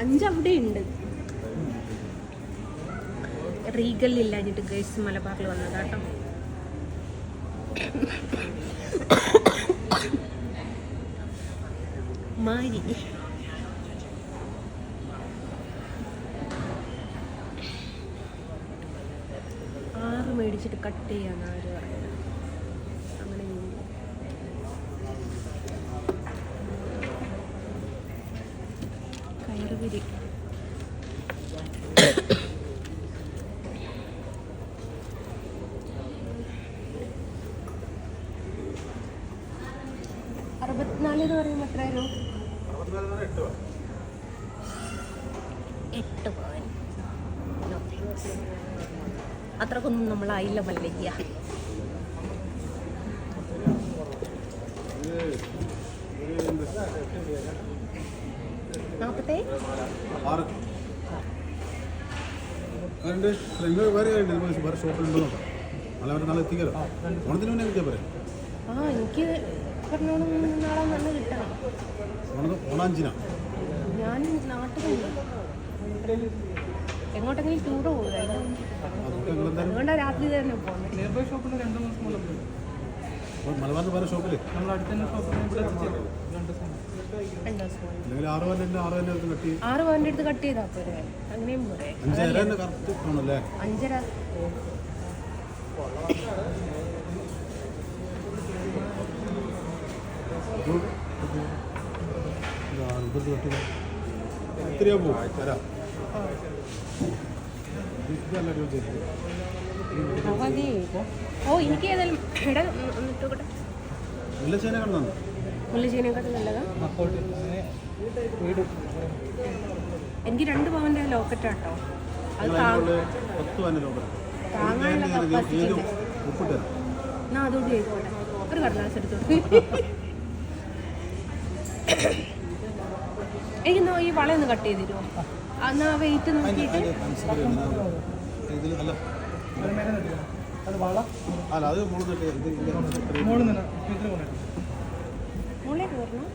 5 അവിടെ ഉണ്ട്. റീഗലില്ലാഞ്ഞിട്ട് ഗൈസ് മലബാറിൽ വന്നതാട്ടോ. മാരി മേടിച്ചിട്ട് കട്ട് ചെയ്യാന്ന് അവര് പറയുന്നത്. അങ്ങനെ കയറുപിരി 64 എന്ന് പറയുമ്പോൾ എത്രയായിരുന്നു? 8 പവൻ. അത്രക്കൊന്നും നമ്മളായില്ല മല്ലയ്യ. എനിക്ക് പറഞ്ഞോളം നാളെ നല്ല കിട്ടണം. ഞാൻ നാട്ടിൽ എങ്ങോട്ടെങ്കിലും ടൂറ് പോകുക, അതുകൊണ്ടാണ് രാത്രി തന്നെ പോകുന്നത്. ആറ് പവന്റെ അടുത്ത് കട്ട് ചെയ്താ പോരെ, അങ്ങനെയും പോരെ. 5.5 ഓ എനിക്ക് ഏതായാലും മുല്ലച്ചേനേക്കാട്ടും നല്ലതാ. എനിക്ക് 2 പവന്റെ ലോക്കറ്റാട്ടോ. അത് താങ്ങാനുള്ള കപ്പാസിറ്റി എന്നാ അതോട് ചെയ്തോട്ടെ. ഒരു കടലാസ് എടുത്തോട്ടെ. എനിക്കെന്നാ ഈ വളയൊന്ന് കട്ട് ചെയ്ത് തരുമോ? എന്നാ വെയിറ്റ് നോക്കിയിട്ട് മുകളിലേക്ക് വരണം.